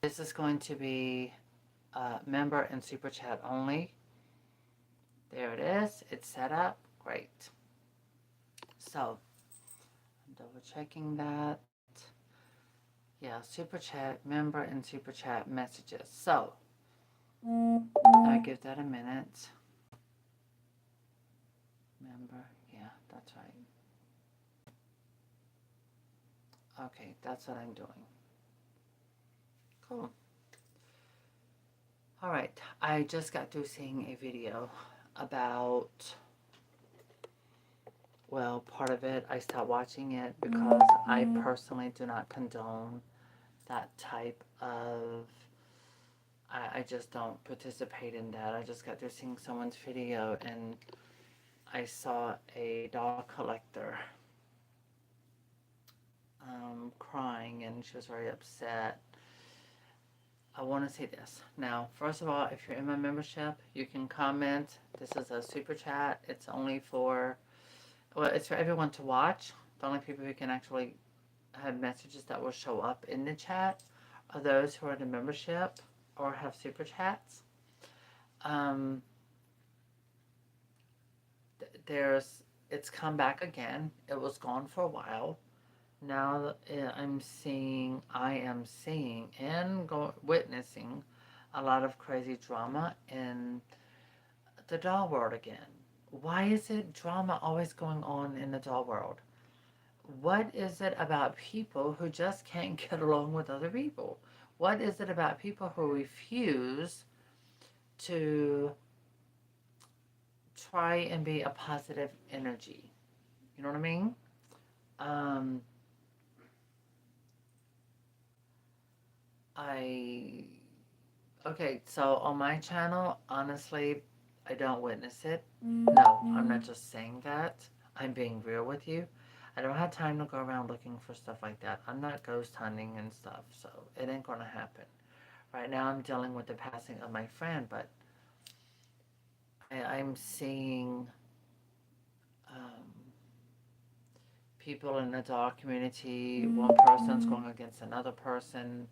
This is going to be member and super chat only. There it is. It's set up. Great. So I'm double checking that. Yeah, super chat, member, and super chat messages. So I give that a minute. Member, yeah, that's right. Okay, that's what I'm doing. Cool. All right, I just got through seeing a video about, well, part of it, I stopped watching it because I personally do not condone that type of, I just don't participate in that. I just got through seeing someone's video and I saw a doll collector crying and she was very upset. I want to say this. Now, first of all, if you're in my membership, you can comment. This is a super chat. It's only for, well, it's for everyone to watch. The only people who can actually have messages that will show up in the chat are those who are in the membership or have super chats. Um, it's come back again. It was gone for a while. Now I am seeing and witnessing a lot of crazy drama in the doll world again. Why is it drama always going on in the doll world? What is it about people who just can't get along with other people? What is it about people who refuse to try and be a positive energy? You know what I mean? Um, I Okay, so on my channel, honestly, I don't witness it. No, I'm not just saying that. I'm being real with you. I don't have time to go around looking for stuff like that. I'm not ghost hunting and stuff, so it ain't gonna happen. Right now, I'm dealing with the passing of my friend, but I'm seeing um, people in the dog community. One person's going against another person.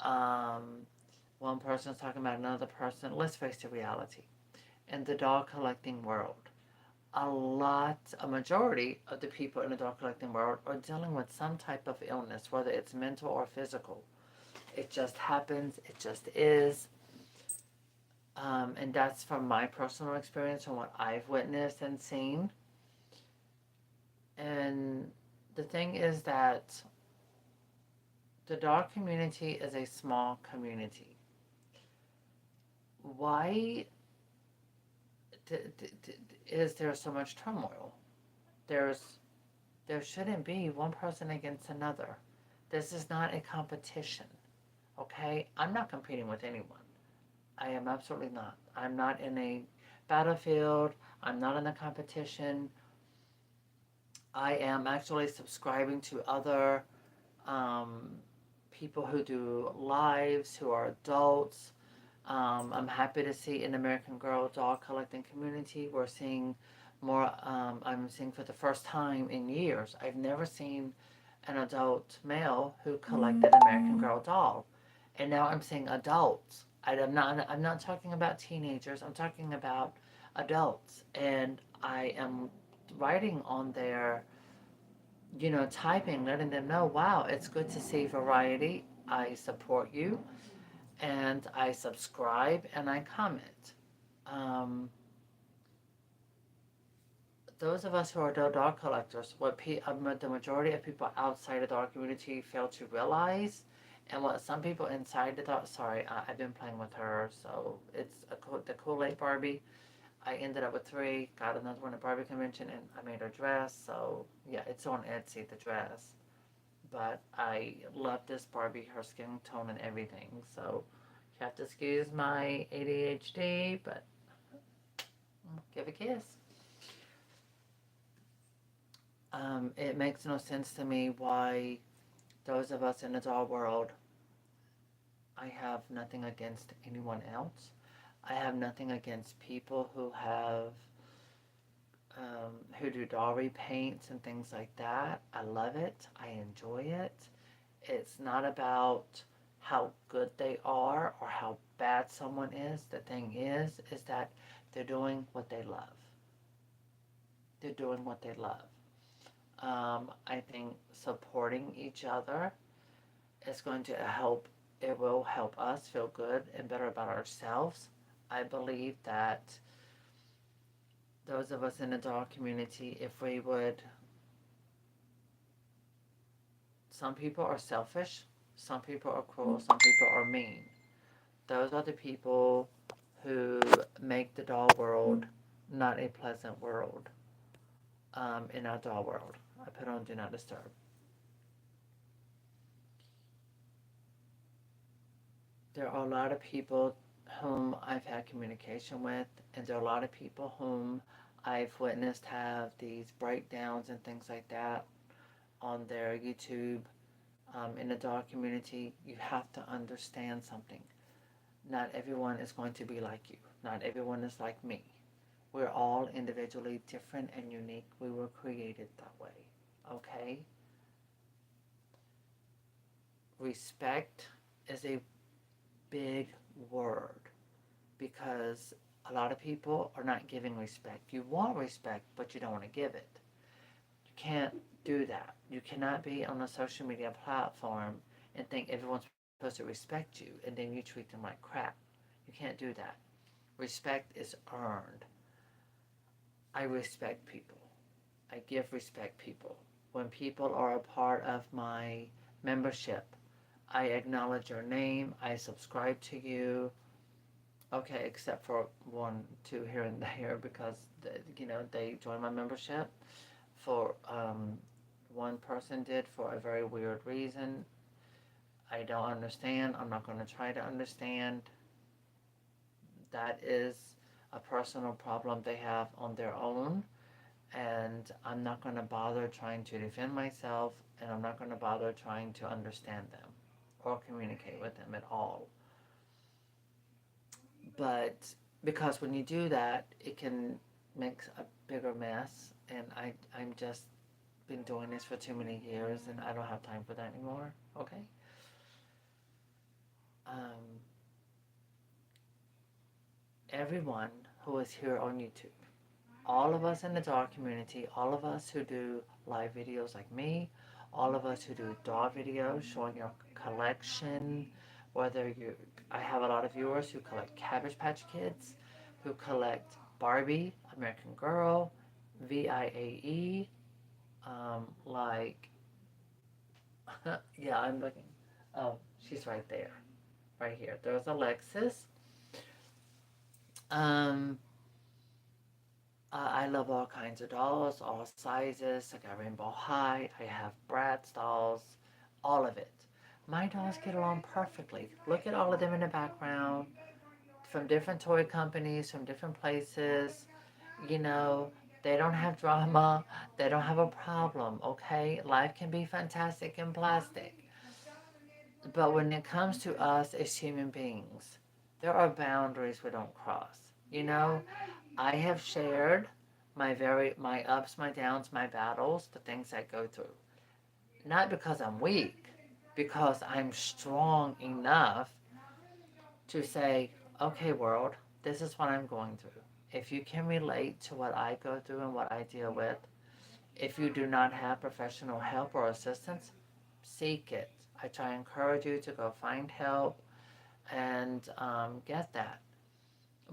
Um, One person's talking about another person. Let's face the reality. In the dog collecting world, a majority of the people in the dog collecting world are dealing with some type of illness, whether it's mental or physical. It just happens, it just is. And that's from my personal experience and what I've witnessed and seen. And the thing is that the dog community is a small community. Why is there so much turmoil? There's There shouldn't be one person against another. This is not a competition, okay? I'm not competing with anyone. I am absolutely not. I'm not in a battlefield. I'm not in a competition. I am actually subscribing to other um, people who do lives, who are adults. I'm happy to see in American Girl dog collecting community, we're seeing more. I'm seeing for the first time in years. I've never seen an adult male who collected American Girl doll, and now I'm seeing adults. I'm not. I'm not talking about teenagers. I'm talking about adults, and I am writing on their, typing, letting them know, wow, it's good to see variety. I support you and I subscribe and I comment. Um, those of us who are dog collectors, the majority of people outside the dog community fail to realize, and what some people inside the dog, sorry, I've been playing with her, so it's the Kool-Aid Barbie. I ended up with 3, got another one at Barbie convention, and I made her dress, so yeah, it's on Etsy, the dress. But I love this Barbie, her skin tone and everything, so you have to excuse my ADHD, but give a kiss. It makes no sense to me why those of us in the doll world, I have nothing against anyone else. I have nothing against people who do doll repaints and things like that. I love it. I enjoy it. It's not about how good they are or how bad someone is. The thing is that they're doing what they love. They're doing what they love. I think supporting each other is going to help. It will help us feel good and better about ourselves. I believe that those of us in the dog community, if we would, some people are selfish, some people are cruel, some people are mean. Those are the people who make the dog world not a pleasant world. In our dog world, I put on Do Not Disturb. There are a lot of people whom I've had communication with, and there are a lot of people whom I've witnessed have these breakdowns and things like that on their YouTube. In the dog community, you have to understand something. Not everyone is going to be like you. Not everyone is like me. We're all individually different and unique. We were created that way. Okay? Respect is a big word because a lot of people are not giving respect. You want respect, but you don't want to give it. You can't do that. You cannot be on a social media platform and think everyone's supposed to respect you and then you treat them like crap. You can't do that. Respect is earned. I respect people. I give respect people. When people are a part of my membership, I acknowledge your name. I subscribe to you. Okay, except for one, two here and there because they joined my membership. For one person did for a very weird reason. I don't understand. I'm not going to try to understand. That is a personal problem they have on their own, and I'm not going to bother trying to defend myself, and I'm not going to bother trying to understand them or communicate with them at all. But because when you do that, it can make a bigger mess, and I'm just been doing this for too many years, and I don't have time for that anymore. Okay. Um, Everyone who is here on YouTube, all of us in the dog community, all of us who do live videos like me, all of us who do dog videos showing your collection, whether you, I have a lot of viewers who collect Cabbage Patch Kids, who collect Barbie, American Girl, VIAE, like, yeah, I'm looking. Oh, she's right there, right here. There's Alexis. Um, I love all kinds of dolls, all sizes. I got Rainbow High. I have Bratz dolls, all of it. My dolls get along perfectly. Look at all of them in the background, from different toy companies, from different places. You know, they don't have drama. They don't have a problem, okay? Life can be fantastic in plastic. But when it comes to us as human beings, there are boundaries we don't cross. You know, I have shared my ups, my downs, my battles, the things I go through. Not because I'm weak, because I'm strong enough to say, okay, world, this is what I'm going through. If you can relate to what I go through and what I deal with, if you do not have professional help or assistance, seek it. I try to encourage you to go find help and get that.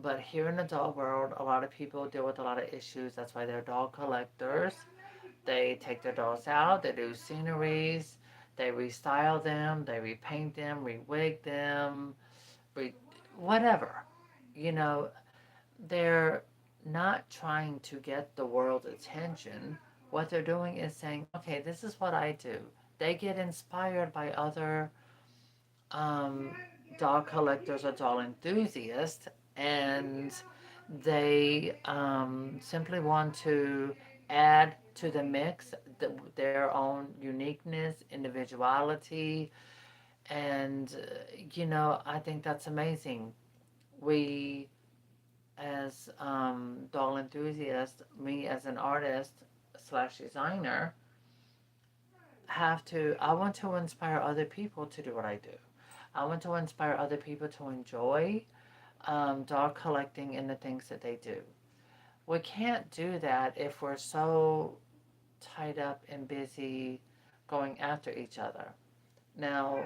But here in the dog world, a lot of people deal with a lot of issues. That's why they're dog collectors. They take their dogs out, they do sceneries, they restyle them, they repaint them, rewig them, re- whatever. You know, they're not trying to get the world's attention. What they're doing is saying, okay, this is what I do. They get inspired by other um, dog collectors or dog enthusiasts, and they simply want to add to the mix their own uniqueness, individuality, and I think that's amazing. We, as dog enthusiasts, me as an artist slash designer, I want to inspire other people to do what I do. I want to inspire other people to enjoy doll collecting and the things that they do. We can't do that if we're so tied up and busy going after each other. Now,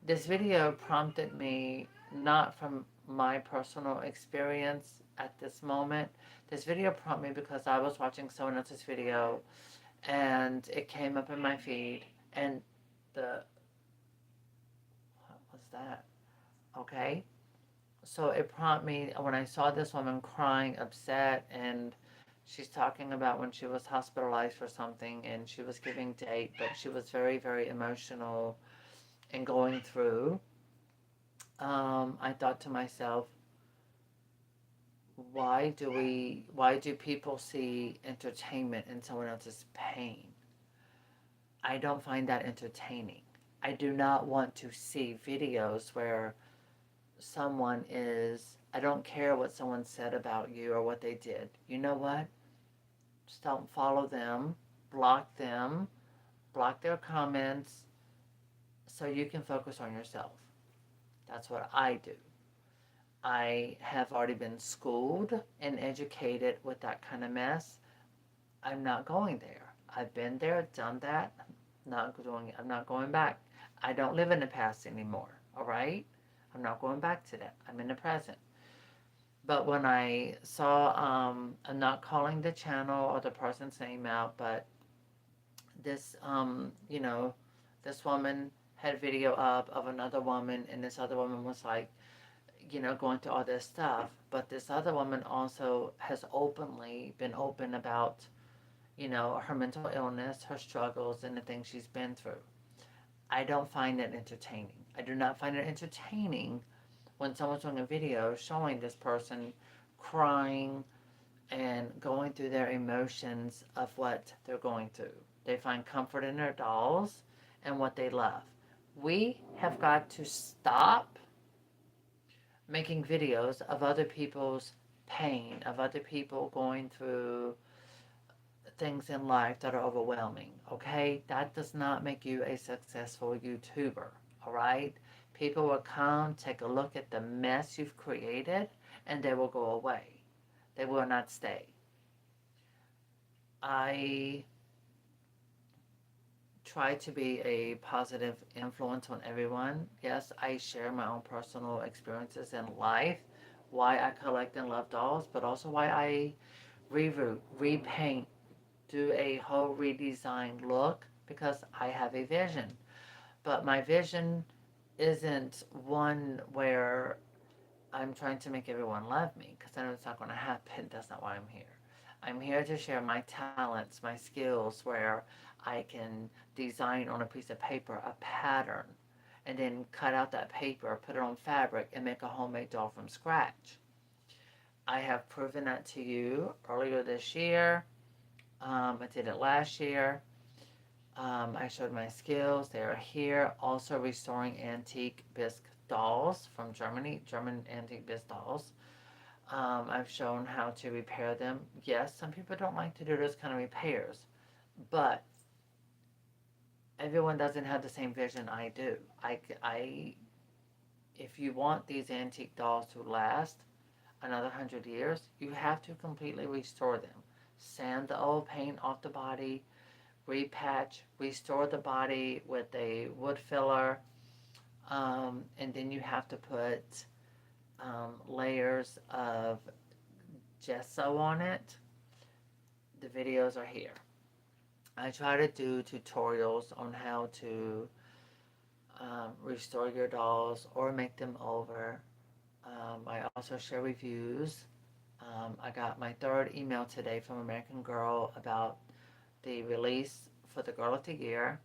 this video prompted me not from my personal experience at this moment. This video prompted me because I was watching someone else's video and it came up in my feed, and the what was that? Okay. So it prompted me when I saw this woman crying, upset, and she's talking about when she was hospitalized for something and she was giving date, but she was very, very emotional and going through. I thought to myself, why do people see entertainment in someone else's pain? I don't find that entertaining. I do not want to see videos where someone is, I don't care what someone said about you or what they did. You know what? Just don't follow them, block their comments so you can focus on yourself. That's what I do. I have already been schooled and educated with that kind of mess. I'm not going there. I've been there, done that. I'm not going back. I don't live in the past anymore. All right? I'm not going back to that. I'm in the present. But when I saw, I'm not calling the channel or the person's name out, but this, this woman had video up of another woman, and this other woman was like, going through all this stuff. But this other woman also has openly been open about, her mental illness, her struggles, and the things she's been through. I don't find it entertaining. I do not find it entertaining when someone's doing a video showing this person crying and going through their emotions of what they're going through. They find comfort in their dolls and what they love. We have got to stop making videos of other people's pain, of other people going through things in life that are overwhelming, okay? That does not make you a successful YouTuber, all right? People will come, take a look at the mess you've created, and they will go away. They will not stay. I try to be a positive influence on everyone. Yes, I share my own personal experiences in life, why I collect and love dolls, but also why I repaint, do a whole redesigned look, because I have a vision. But my vision isn't one where I'm trying to make everyone love me, because I know it's not going to happen. That's not why I'm here. I'm here to share my talents, my skills, where I can design on a piece of paper a pattern and then cut out that paper, put it on fabric, and make a homemade doll from scratch. I have proven that to you earlier this year. I did it last year. I showed my skills. They are here. Also restoring antique bisque dolls from Germany, German antique bisque dolls. I've shown how to repair them. Yes, some people don't like to do those kind of repairs, but everyone doesn't have the same vision I do. If you want these antique dolls to last another 100 years, you have to completely restore them. Sand the old paint off the body, repatch, restore the body with a wood filler, and then you have to put layers of gesso on it. The videos are here. I try to do tutorials on how to restore your dolls or make them over. I also share reviews. I got my third email today from American Girl about the release for the Girl of the Year,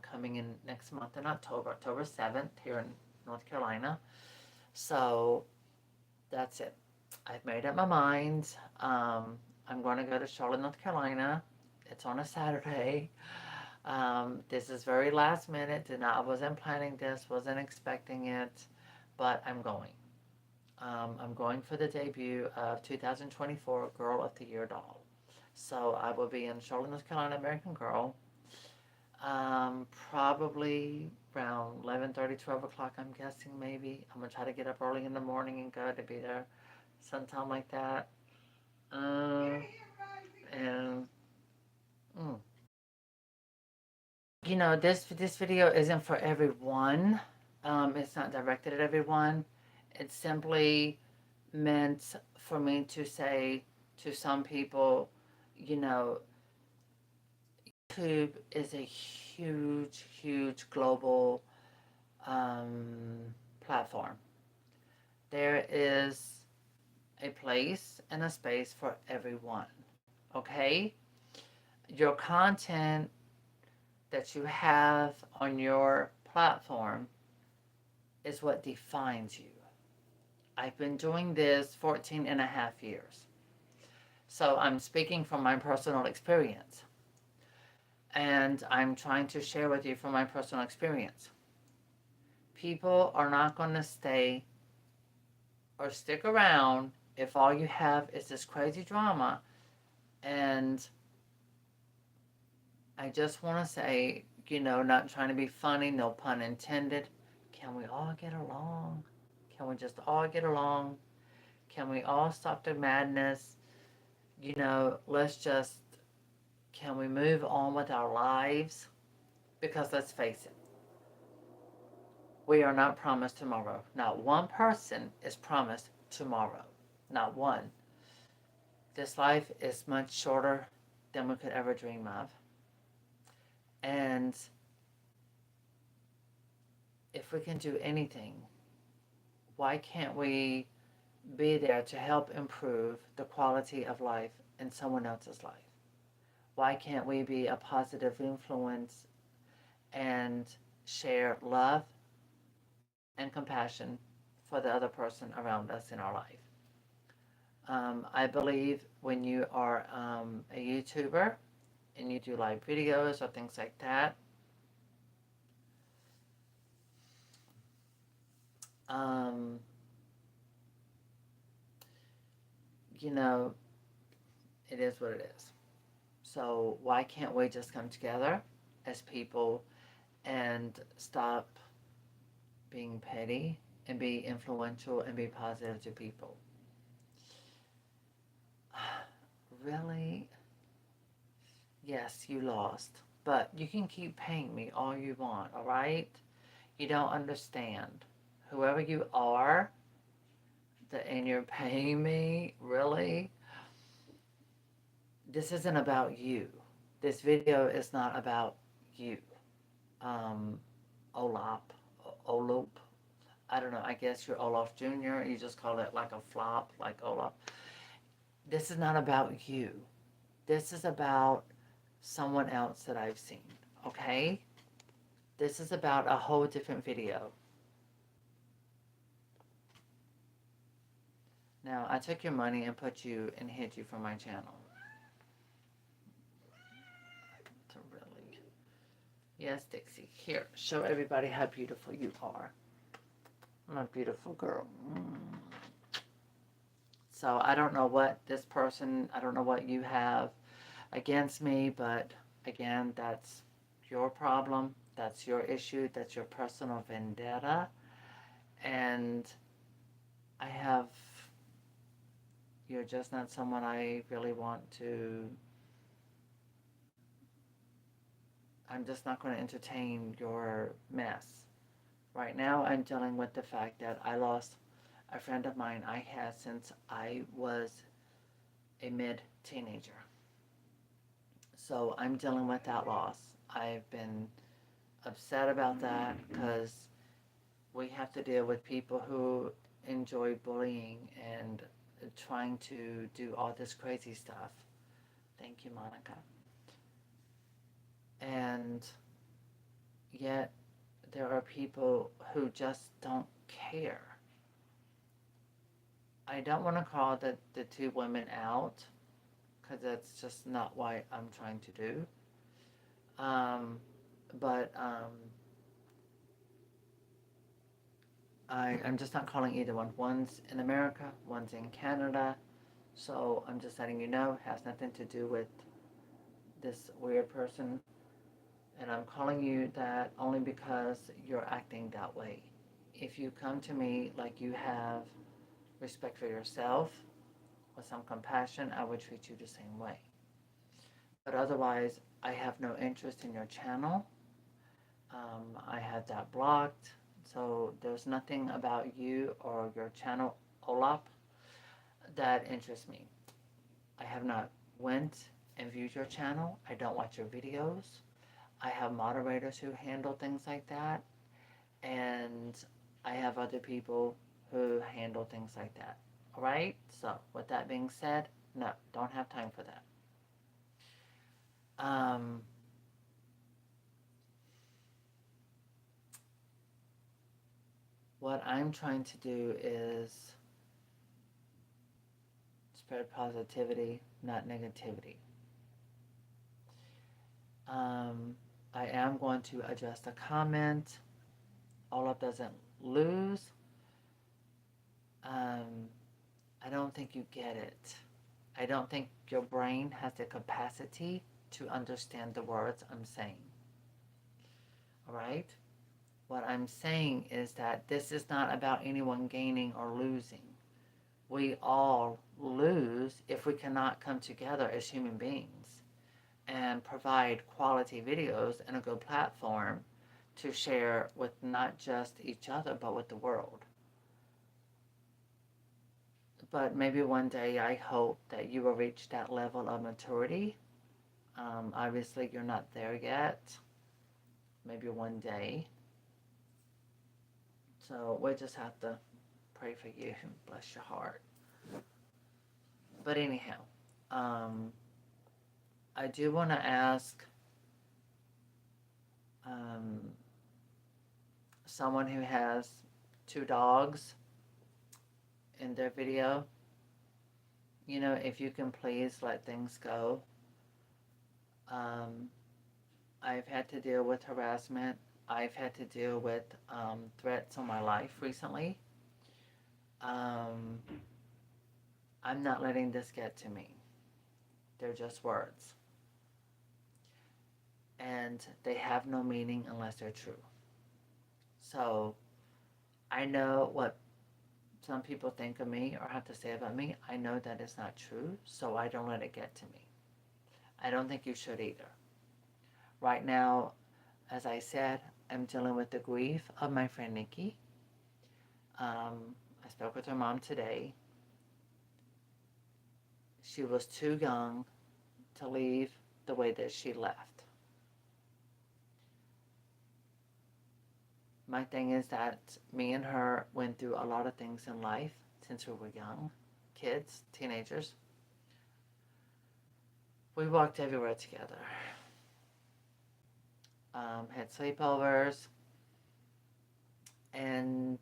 coming in next month in October 7th, here in North Carolina. So that's it. I've made up my mind. I'm going to go to Charlotte, North Carolina. It's on a Saturday. This is very last minute. I wasn't planning this, wasn't expecting it, but I'm going. I'm going for the debut of 2024 Girl of the Year doll. So I will be in Charlotte, North Carolina, American Girl. Probably around 11:30, 12 o'clock, I'm guessing, maybe. I'm going to try to get up early in the morning and go to be there sometime like that. And mm. You know, this video isn't for everyone. It's not directed at everyone. It's simply meant for me to say to some people, you know, YouTube is a huge, huge global platform. There is a place and a space for everyone. Okay? Your content that you have on your platform is what defines you. I've been doing this 14 and a half years. So I'm speaking from my personal experience. And I'm trying to share with you from my personal experience. People are not going to stay or stick around if all you have is this crazy drama. And I just want to say, you know, not trying to be funny, no pun intended. Can we all get along? Can we just all get along? Can we all stop the madness? You know, can we move on with our lives? Because let's face it, we are not promised tomorrow. Not one person is promised tomorrow. Not one. This life is much shorter than we could ever dream of. And if we can do anything, why can't we be there to help improve the quality of life in someone else's life? Why can't we be a positive influence and share love and compassion for the other person around us in our life? I believe when you are a YouTuber and you do live videos or things like that, you know, it is what it is. So why can't we just come together as people and stop being petty and be influential and be positive to people? Really? Yes, you lost. But you can keep paying me all you want, all right? You don't understand. Whoever you are, and you're paying me, really? This isn't about you. This video is not about you. Olap, Olop. I don't know. I guess you're Olaf Jr. You just call it like a flop, like Olaf. This is not about you. This is about someone else that I've seen. Okay? This is about a whole different video. Now, I took your money and put you and hid you from my channel. To really. Yes, Dixie. Here, show everybody how beautiful you are. My beautiful girl. So I don't know what this person, I don't know what you have against me, but again, that's your problem. That's your issue. That's your personal vendetta. And you're just not someone I really want to, I'm just not going to entertain your mess. Right now, I'm dealing with the fact that I lost a friend of mine I had since I was a mid-teenager. So I'm dealing with that loss. I've been upset about that because we have to deal with people who enjoy bullying and trying to do all this crazy stuff. Thank you, Monica. And yet there are people who just don't care. I don't want to call the two women out because that's just not what I'm trying to do. But I'm just not calling either one. One's in America, one's in Canada. So I'm just letting you know, it has nothing to do with this weird person And I'm calling you that only because you're acting that way. If you come to me like you have respect for yourself with some compassion, I would treat you the same way. But otherwise, I have no interest in your channel. I have that blocked. So there's nothing about you or your channel, Olap, that interests me. I have not went and viewed your channel. I don't watch your videos. I have moderators who handle things like that. And I have other people who handle things like that. All right? So, with that being said, no, don't have time for that. What I'm trying to do is spread positivity, not negativity. I am going to address the comment. Olaf doesn't lose. I don't think you get it. I don't think your brain has the capacity to understand the words I'm saying. All right? What I'm saying is that this is not about anyone gaining or losing. We all lose if we cannot come together as human beings and provide quality videos and a good platform to share with not just each other, but with the world. But maybe one day I hope that you will reach that level of maturity. Obviously, you're not there yet. Maybe one day. So we just have to pray for you. Bless your heart. But anyhow, I do want to ask someone who has 2 dogs in their video, if you can please let things go. I've had to deal with harassment. I've had to deal with threats on my life recently. I'm not letting this get to me. They're just words. And they have no meaning unless they're true. So I know what some people think of me or have to say about me. I know that it's not true, so I don't let it get to me. I don't think you should either. Right now, as I said, I'm dealing with the grief of my friend Nikki. I spoke with her mom today. She was too young to leave the way that she left. My thing is that me and her went through a lot of things in life since we were young, kids, teenagers. We walked everywhere together. Had sleepovers. And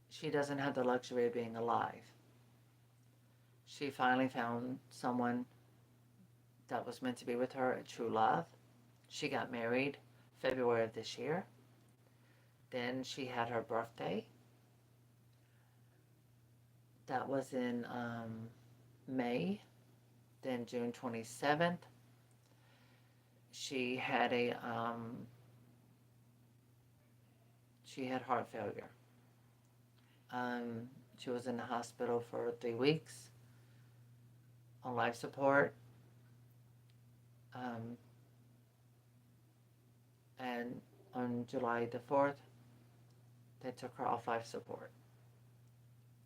she doesn't have the luxury of being alive. She finally found someone that was meant to be with her, a true love. She got married February of this year. Then she had her birthday. That was in May. Then June 27th, she had heart failure. She was in the hospital for 3 weeks on life support. And on July the 4th, they took her off life support.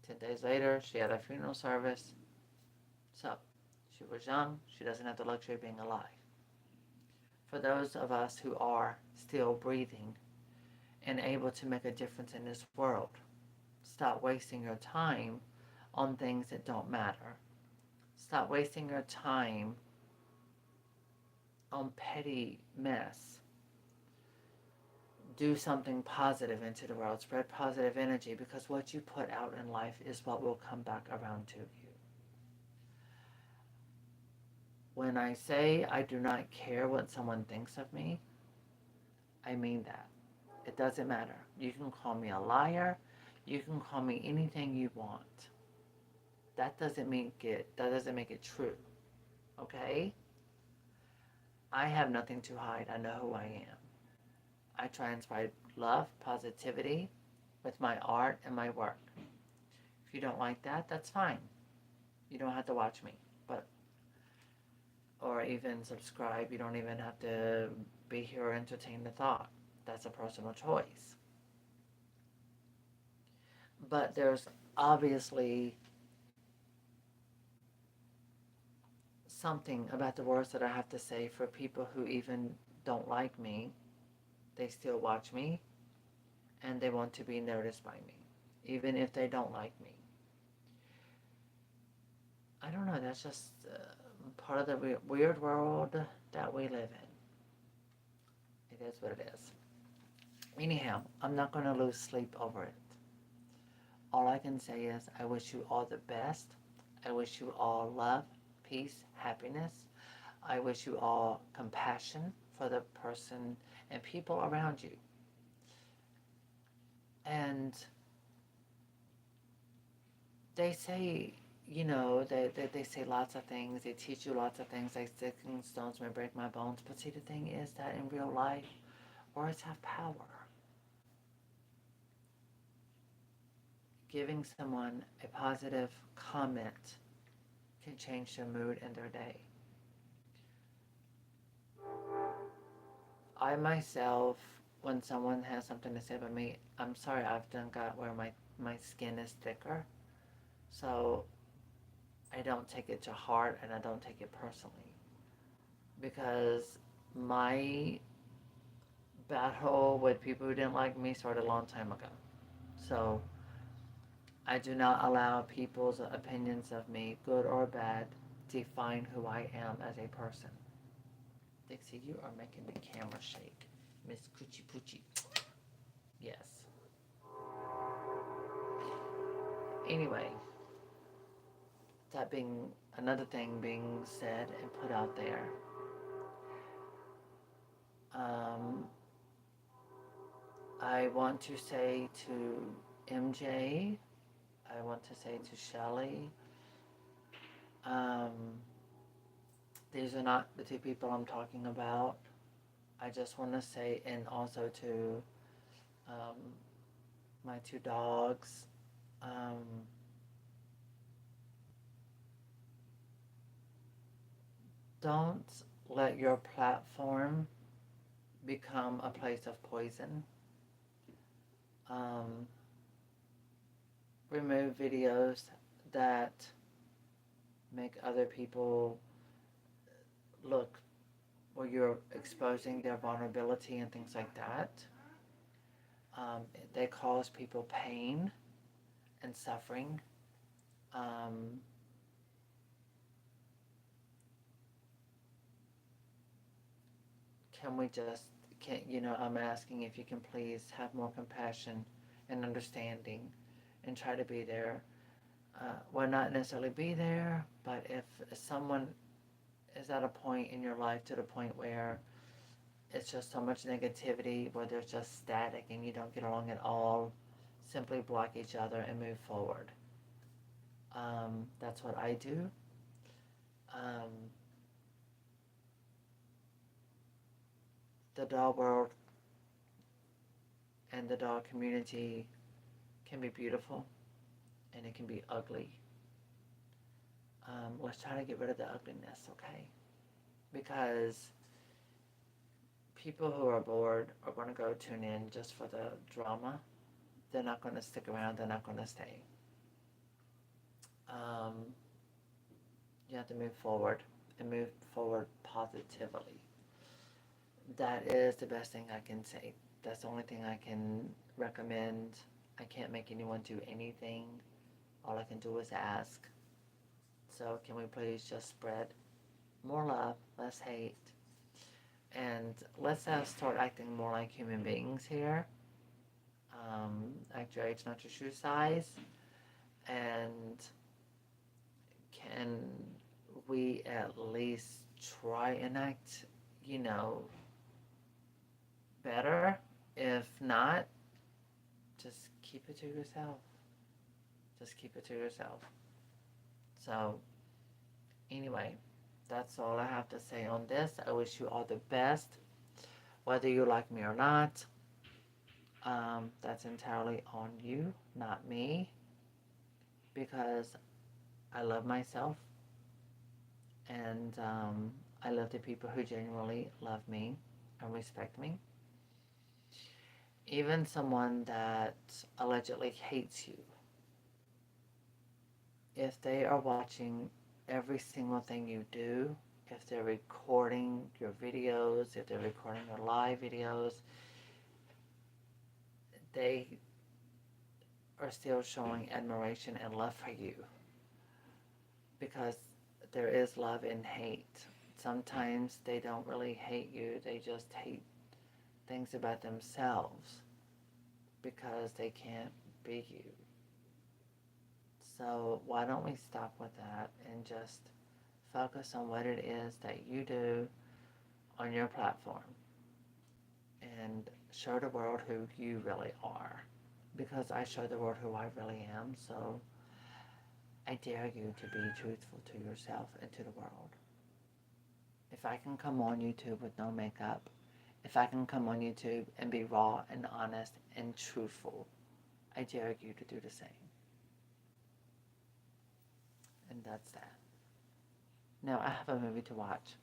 10 days later, she had a funeral service. So, she was young. She doesn't have the luxury of being alive. For those of us who are still breathing and able to make a difference in this world, stop wasting your time on things that don't matter. Stop wasting your time on petty mess. Do something positive into the world. Spread positive energy, because what you put out in life is what will come back around to you. When I say I do not care what someone thinks of me, I mean that. It doesn't matter. You can call me a liar. You can call me anything you want. That doesn't make it true. Okay? I have nothing to hide. I know who I am. I try and spread love, positivity with my art and my work. If you don't like that, that's fine. You don't have to watch me, but or even subscribe. You don't even have to be here or entertain the thought. That's a personal choice. But there's obviously something about the words that I have to say for people who even don't like me. They still watch me and they want to be noticed by me, even if they don't like me. I don't know, that's just part of the weird world that we live in. It is what it is. Anyhow, I'm not going to lose sleep over it. All I can say is I wish you all the best. I wish you all love, peace, happiness. I wish you all compassion for the person and people around you. And they say, they say lots of things. They teach you lots of things, like sticks and stones may break my bones. But see, the thing is that in real life, words have power. Giving someone a positive comment can change their mood and their day. I myself, when someone has something to say about me, I'm sorry, I've done got where my skin is thicker. So I don't take it to heart and I don't take it personally. Because my battle with people who didn't like me started a long time ago. So I do not allow people's opinions of me, good or bad, define who I am as a person. Dixie, you are making the camera shake. Miss Coochie Poochie. Yes. Anyway, that being another thing being said and put out there, um, I want to say to MJ, I want to say to Shelly, um, these are not the two people I'm talking about. I just want to say, and also to um, my two dogs, don't let your platform become a place of poison. Um, remove videos that make other people look, where you're exposing their vulnerability and things like that. They cause people pain and suffering. Um, can we just, I'm asking if you can please have more compassion and understanding and try to be there. Well, not necessarily be there, but if someone is at a point in your life to the point where it's just so much negativity, where there's just static and you don't get along at all, simply block each other and move forward. That's what I do. Um, the dog world and the dog community can be beautiful and it can be ugly. Let's try to get rid of the ugliness, okay? Because people who are bored are going to go tune in just for the drama. They're not going to stick around, they're not going to stay. Um, you have to move forward and move forward positively. That is the best thing I can say. That's the only thing I can recommend. I can't make anyone do anything. All I can do is ask. So can we please just spread more love, less hate, and let's start acting more like human beings here. Act your age, not your shoe size. And can we at least try and act, you know, better? If not, just keep it to yourself. Just keep it to yourself. So, anyway, That's all I have to say on this. I wish you all the best, whether you like me or not. That's entirely on you, not me, because I love myself and I love the people who genuinely love me and respect me. Even someone that allegedly hates you, if they are watching every single thing you do, if they're recording your videos, if they're recording your live videos, they are still showing admiration and love for you because there is love in hate. Sometimes they don't really hate you, they just hate things about themselves because they can't be you. So why don't we stop with that and just focus on what it is that you do on your platform and show the world who you really are. Because I show the world who I really am, so I dare you to be truthful to yourself and to the world. If I can come on YouTube with no makeup, if I can come on YouTube and be raw and honest and truthful, I dare you to do the same. And that's that. Now I have a movie to watch.